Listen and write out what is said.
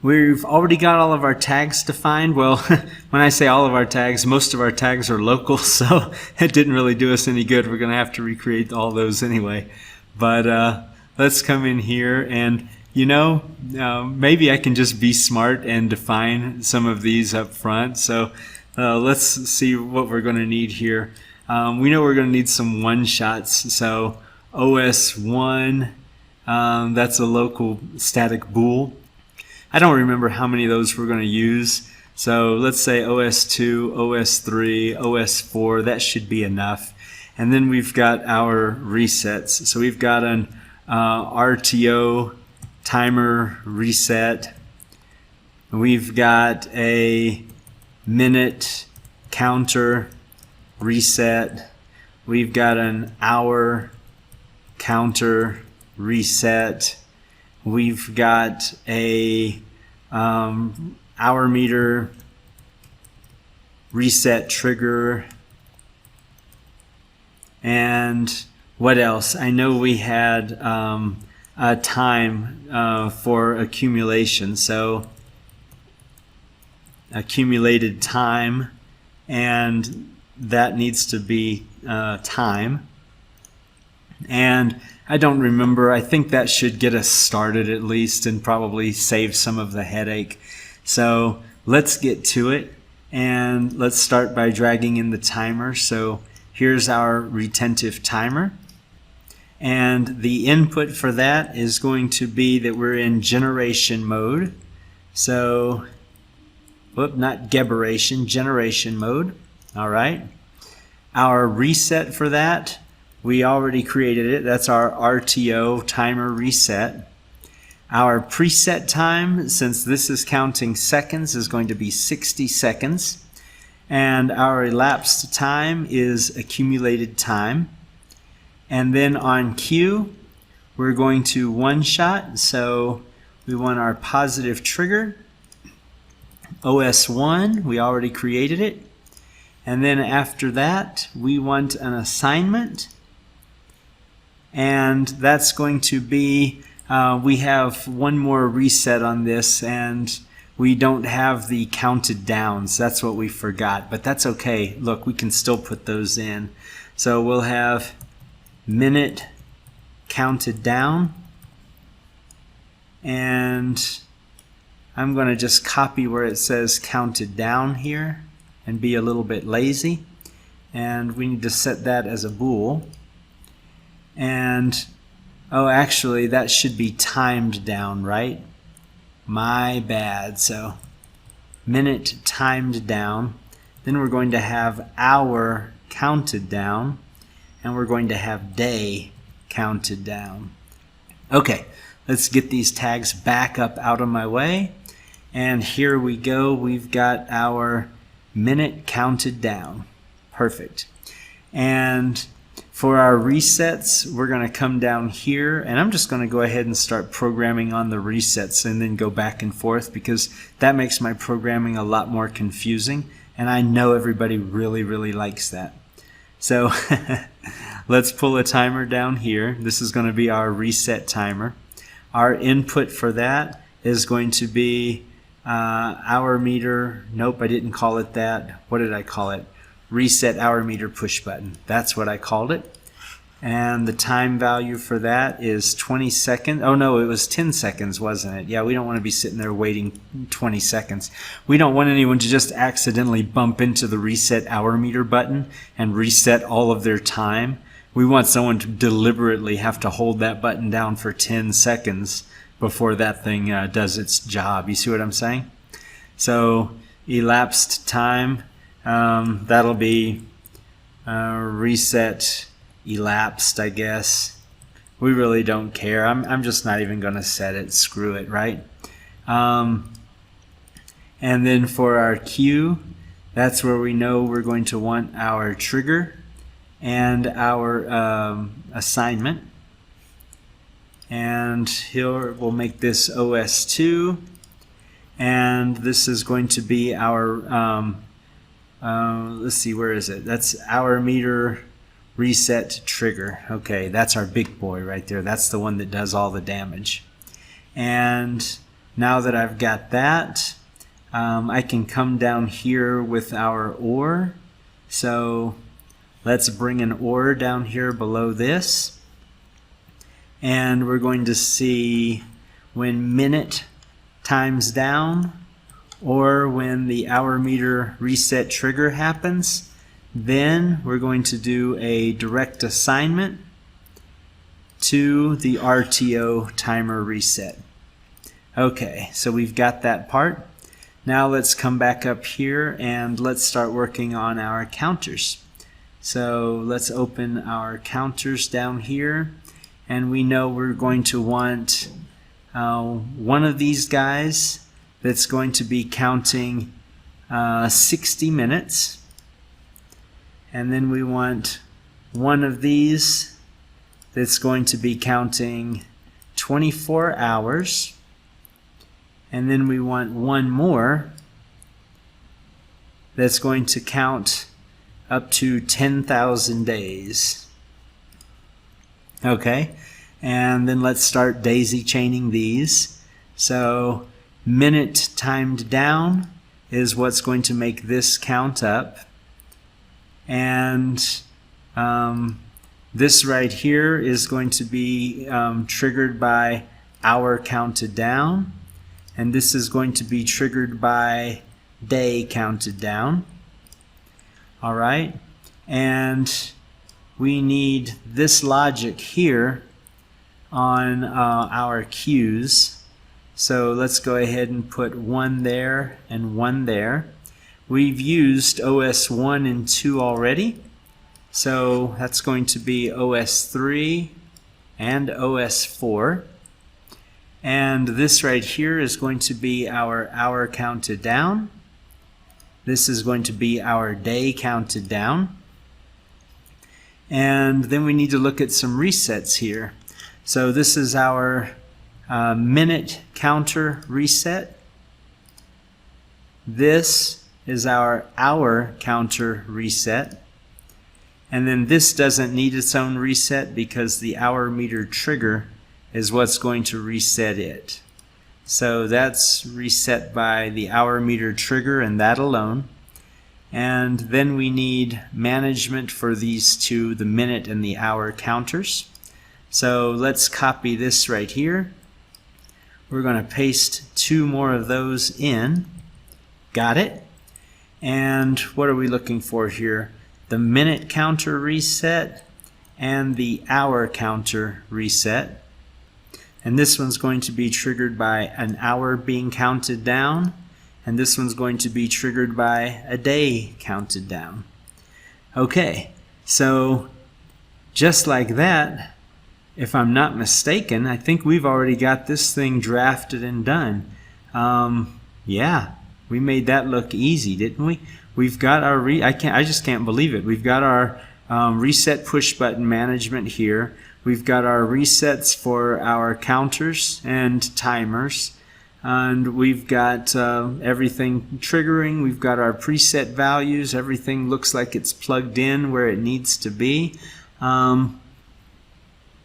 We've already got all of our tags defined. Well, when I say all of our tags, most of our tags are local, so it didn't really do us any good. We're going to have to recreate all those anyway. But let's come in here and, maybe I can just be smart and define some of these up front. So let's see what we're going to need here. We know we're going to need some one-shots. So OS1, that's a local static bool. I don't remember how many of those we're going to use. So let's say OS2, OS3, OS4, that should be enough. And then we've got our resets. So we've got an RTO timer reset. We've got a minute counter reset. We've got an hour counter reset. We've got a Hourmeter reset trigger. And what else? I know we had a time for accumulation. So accumulated time, and that needs to be time. And I don't remember. I think that should get us started at least and probably save some of the headache. So let's get to it, and let's start by dragging in the timer. So here's our retentive timer, and the input for that is going to be that we're in generation mode. So, not geberation, generation mode. All right. Our reset for that, we already created it. That's our RTO timer reset. Our preset time, since this is counting seconds, is going to be 60 seconds. And our elapsed time is accumulated time. And then on cue, we're going to one shot. So we want our positive trigger. OS1, we already created it. And then after that, we want an assignment. And that's going to be, we have one more reset on this, and we don't have the counted downs. That's what we forgot, but that's okay. Look, we can still put those in. So we'll have minute counted down, and I'm going to just copy where it says counted down here and be a little bit lazy, and we need to set that as a bool. And oh, actually that should be timed down, right? My bad. So minute timed down, then we're going to have hour counted down, and we're going to have day counted down. Okay, let's get these tags back up out of my way, and here we go. We've got our minute counted down. Perfect. And for our resets, we're going to come down here, and I'm just going to go ahead and start programming on the resets and then go back and forth, because that makes my programming a lot more confusing, and I know everybody really likes that. So let's pull a timer down here. This is going to be our reset timer. Our input for that is going to be Hourmeter. Nope, I didn't call it that. What did I call it? Reset Hourmeter push button. That's what I called it. And the time value for that is 20 seconds. Oh no, it was 10 seconds, wasn't it? Yeah, we don't want to be sitting there waiting 20 seconds. We don't want anyone to just accidentally bump into the reset Hourmeter button and reset all of their time. We want someone to deliberately have to hold that button down for 10 seconds before that thing does its job. You see what I'm saying? So elapsed time, that'll be reset elapsed, I guess. We really don't care. I'm just not even going to set it. Screw it, right? And then for our cue, that's where we know we're going to want our trigger and our assignment. And here we'll make this OS2, and this is going to be our let's see, where is it? That's Hourmeter reset trigger. Okay, that's our big boy right there. That's the one that does all the damage. And Now that I've got that, I can come down here with our OR. So let's bring an OR down here below this. And we're going to see when minute times down, or when the hour meter reset trigger happens, then we're going to do a direct assignment to the RTO timer reset. Okay, so we've got that part. Now let's come back up here and let's start working on our counters. So let's open our counters down here, and we know we're going to want one of these guys that's going to be counting 60 minutes, and then we want one of these that's going to be counting 24 hours, and then we want one more that's going to count up to 10,000 days. Okay, and then let's start daisy chaining these. So minute timed down is what's going to make this count up, and this right here is going to be triggered by hour counted down, and this is going to be triggered by day counted down. All right, and we need this logic here on our cues. So let's go ahead and put one there and one there. We've used OS 1 and 2 already, so that's going to be OS 3 and OS 4. And this right here is going to be our hour counted down. This is going to be our day counted down. And then we need to look at some resets here. So this is our minute counter reset. This is our hour counter reset. And then this doesn't need its own reset because the hour meter trigger is what's going to reset it. So that's reset by the hour meter trigger and that alone. And then we need management for these two, the minute and the hour counters. So let's copy this right here. We're going to paste two more of those in. Got it. And what are we looking for here? The minute counter reset and the hour counter reset. And this one's going to be triggered by an hour being counted down, and this one's going to be triggered by a day counted down. Okay, so just like that, if I'm not mistaken, I think we've already got this thing drafted and done. Yeah, we made that look easy, didn't we? We've got our I just can't believe it. We've got our reset push button management here. We've got our resets for our counters and timers, and we've got everything triggering. We've got our preset values. Everything looks like it's plugged in where it needs to be.